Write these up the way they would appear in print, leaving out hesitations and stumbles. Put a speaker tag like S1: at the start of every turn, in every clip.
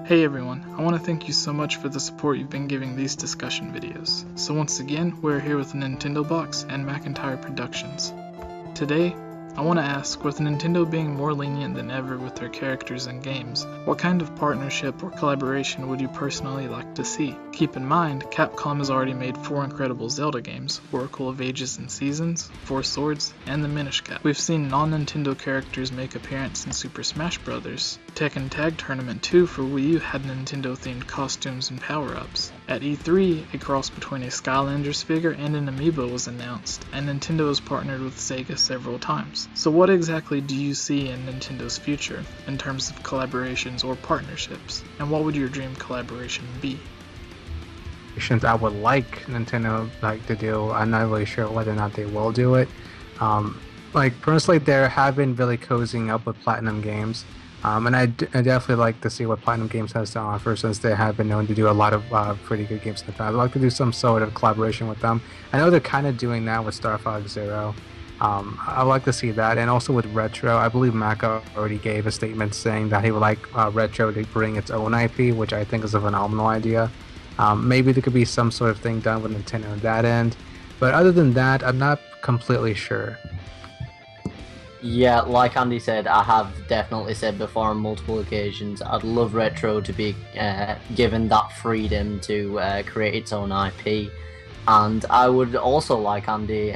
S1: Hey everyone, I want to thank you so much for the support you've been giving these discussion videos. So once again, we're here with NintendoBox and Macintyre Productions. Today, I want to ask, with Nintendo being more lenient than ever with their characters and games, what kind of partnership or collaboration would you personally like to see? Keep in mind, Capcom has already made 4 incredible Zelda games, Oracle of Ages and Seasons, 4 Swords, and the Minish Cap. We've seen non-Nintendo characters make appearance in Super Smash Bros. Tekken Tag Tournament 2 for Wii U had Nintendo-themed costumes and power-ups. At E3, a cross between a Skylanders figure and an amiibo was announced, and Nintendo has partnered with Sega several times. So what exactly do you see in Nintendo's future, in terms of collaborations or partnerships? And what would your dream collaboration be?
S2: I would like Nintendo to do. I'm not really sure whether or not they will do it. Personally, they have been really cozying up with Platinum Games. And I definitely like to see what Platinum Games has to offer, since they have been known to do a lot of pretty good games in the past. I'd like to do some sort of collaboration with them. I know they're kind of doing that with Star Fox Zero. I'd like to see that, and also with Retro. I believe Maka already gave a statement saying that he would like Retro to bring its own IP, which I think is a phenomenal idea. Maybe there could be some sort of thing done with Nintendo on that end. But other than that, I'm not completely sure.
S3: Yeah, like Andy said, I have definitely said before on multiple occasions, I'd love Retro to be given that freedom to create its own IP. And I would also, like Andy,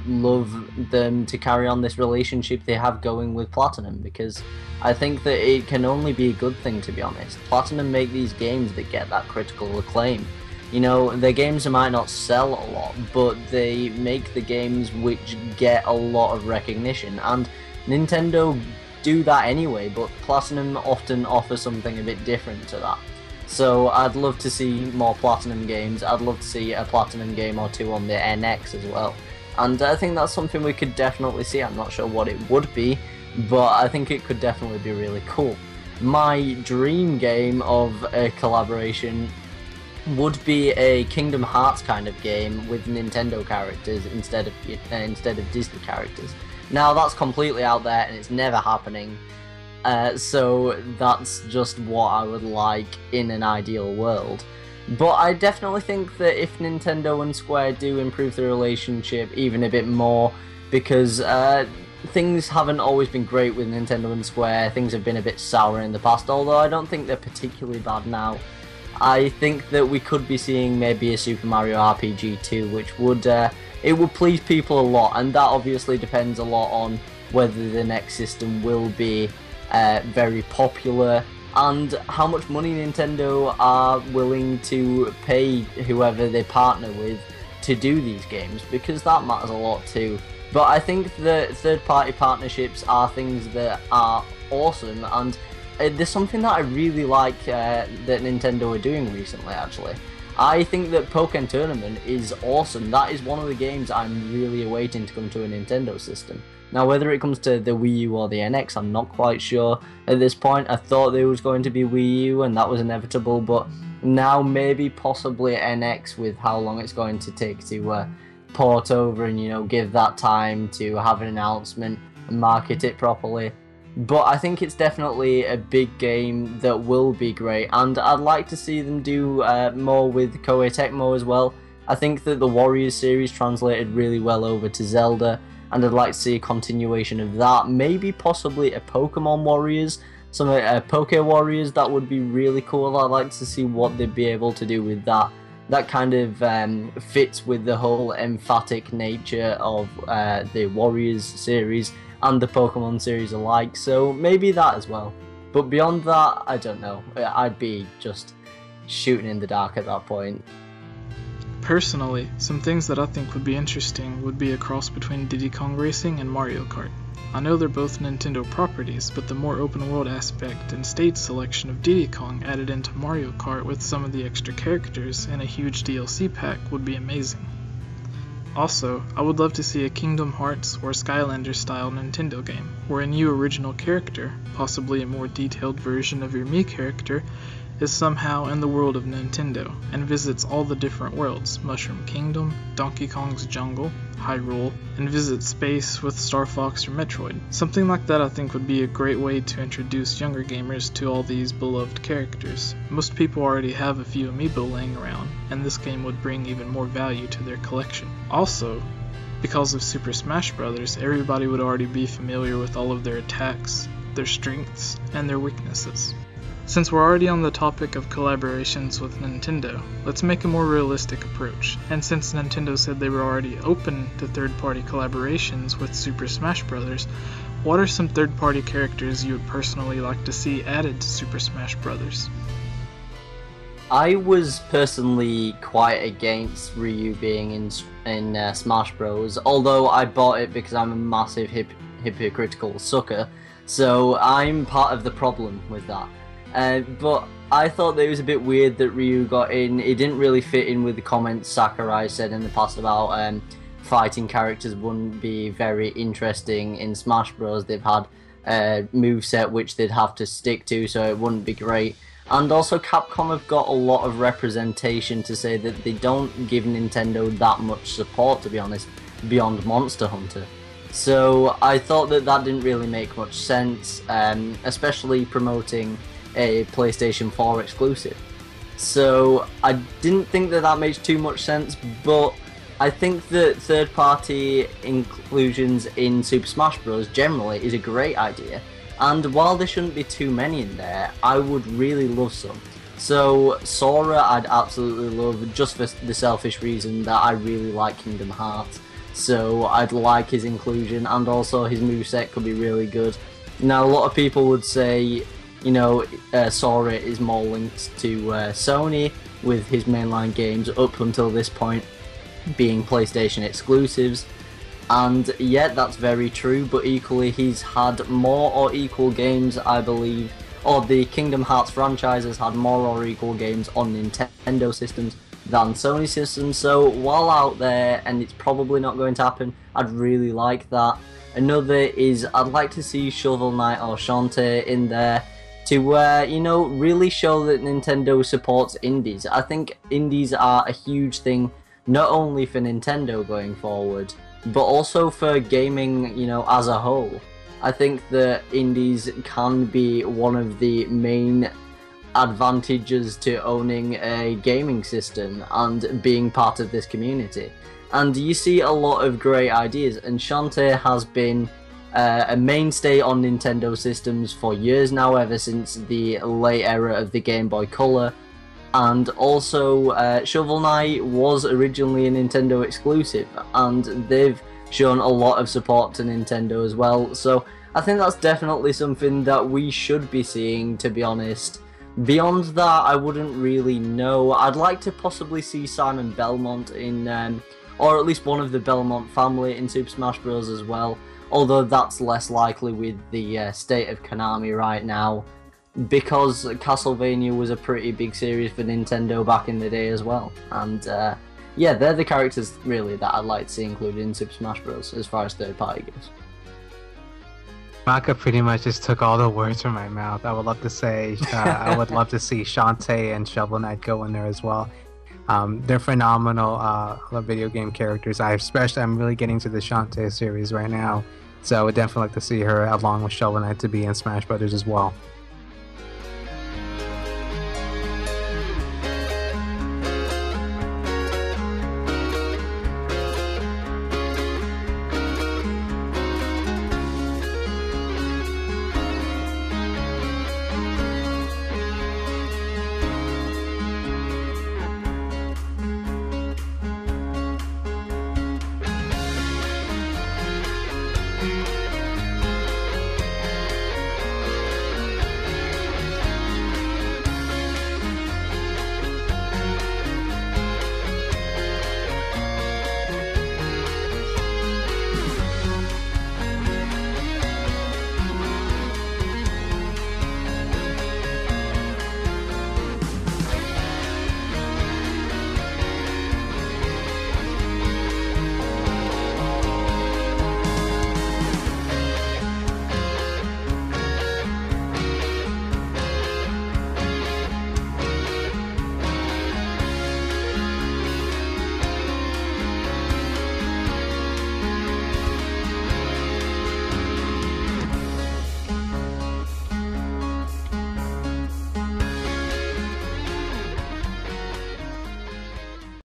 S3: love them to carry on this relationship they have going with Platinum, because I think that it can only be a good thing, to be honest. Platinum make these games that get that critical acclaim. You know, their games might not sell a lot, but they make the games which get a lot of recognition, and Nintendo do that anyway, but Platinum often offers something a bit different to that. So I'd love to see more Platinum games. I'd love to see a Platinum game or 2 on the NX as well. And I think that's something we could definitely see. I'm not sure what it would be, but I think it could definitely be really cool. My dream game of a collaboration would be a Kingdom Hearts kind of game with Nintendo characters instead of Disney characters. Now that's completely out there and it's never happening. So that's just what I would like in an ideal world. But I definitely think that if Nintendo and Square do improve the relationship even a bit more, because things haven't always been great with Nintendo and Square, things have been a bit sour in the past, although I don't think they're particularly bad now. I think that we could be seeing maybe a Super Mario RPG 2, which would it would please people a lot, and that obviously depends a lot on whether the next system will be very popular and how much money Nintendo are willing to pay whoever they partner with to do these games, because that matters a lot too. But I think that third-party partnerships are things that are awesome, and there's something that I really like that Nintendo are doing recently, actually. I think that Pokken Tournament is awesome. That is one of the games I'm really awaiting to come to a Nintendo system. Now, whether it comes to the Wii U or the NX, I'm not quite sure at this point. I thought there was going to be Wii U and that was inevitable, but now maybe possibly NX, with how long it's going to take to port over and, you know, give that time to have an announcement and market it properly. But I think it's definitely a big game that will be great, and I'd like to see them do more with Koei Tecmo as well. I think that the Warriors series translated really well over to Zelda, and I'd like to see a continuation of that. Maybe possibly a Pokemon Warriors, some Poke Warriors. That would be really cool. I'd like to see what they'd be able to do with that. That kind of fits with the whole emphatic nature of the Warriors series and the Pokemon series alike, so maybe that as well. But beyond that, I don't know. I'd be just shooting in the dark at that point.
S1: Personally, some things that I think would be interesting would be a cross between Diddy Kong Racing and Mario Kart. I know they're both Nintendo properties, but the more open world aspect and stage selection of Diddy Kong added into Mario Kart with some of the extra characters and a huge DLC pack would be amazing. Also, I would love to see a Kingdom Hearts or Skylanders style Nintendo game, where a new original character, possibly a more detailed version of your Mii character, is somehow in the world of Nintendo and visits all the different worlds, Mushroom Kingdom, Donkey Kong's Jungle, Hyrule, and visits space with Star Fox or Metroid. Something like that I think would be a great way to introduce younger gamers to all these beloved characters. Most people already have a few amiibo laying around, and this game would bring even more value to their collection. Also, because of Super Smash Bros., everybody would already be familiar with all of their attacks, their strengths, and their weaknesses. Since we're already on the topic of collaborations with Nintendo, let's make a more realistic approach. And since Nintendo said they were already open to third-party collaborations with Super Smash Bros., what are some third-party characters you would personally like to see added to Super Smash Bros.?
S3: I was personally quite against Ryu being in Smash Bros, although I bought it because I'm a massive hypocritical sucker, so I'm part of the problem with that. But I thought that it was a bit weird that Ryu got in. It didn't really fit in with the comments Sakurai said in the past about fighting characters wouldn't be very interesting in Smash Bros. They've had a moveset which they'd have to stick to, so it wouldn't be great. And also Capcom have got a lot of representation to say that they don't give Nintendo that much support, to be honest, beyond Monster Hunter. So I thought that that didn't really make much sense, especially promoting a PlayStation 4 exclusive. So I didn't think that that makes too much sense, but I think that third-party inclusions in Super Smash Bros. Generally is a great idea. And while there shouldn't be too many in there, I would really love some. So Sora I'd absolutely love, just for the selfish reason that I really like Kingdom Hearts. So I'd like his inclusion, and also his moveset could be really good. Now a lot of people would say, you know, Sora is more linked to Sony with his mainline games up until this point being PlayStation exclusives. And yet that's very true, but equally he's had more or equal games, I believe, or the Kingdom Hearts franchise has had more or equal games on Nintendo systems than Sony systems, so while out there, and it's probably not going to happen, I'd really like that. Another is I'd like to see Shovel Knight or Shantae in there to, you know, really show that Nintendo supports indies. I think indies are a huge thing, not only for Nintendo going forward, but also for gaming, you know, as a whole. I think that indies can be one of the main advantages to owning a gaming system and being part of this community. And you see a lot of great ideas, and Shantae has been a mainstay on Nintendo systems for years now, ever since the late era of the Game Boy Color. And also, Shovel Knight was originally a Nintendo exclusive, and they've shown a lot of support to Nintendo as well. So I think that's definitely something that we should be seeing, to be honest. Beyond that, I wouldn't really know. I'd like to possibly see Simon Belmont in, or at least one of the Belmont family in Super Smash Bros. As well. Although that's less likely with the state of Konami right now, because Castlevania was a pretty big series for Nintendo back in the day as well. And yeah, they're the characters really that I'd like to see included in Super Smash Bros. As far as third party goes.
S2: Maka pretty much just took all the words from my mouth. I would love to say, I would love to see Shantae and Shovel Knight go in there as well. They're phenomenal video game characters. I'm really getting to the Shantae series right now, so I would definitely like to see her along with Shovel Knight to be in Smash Brothers as well.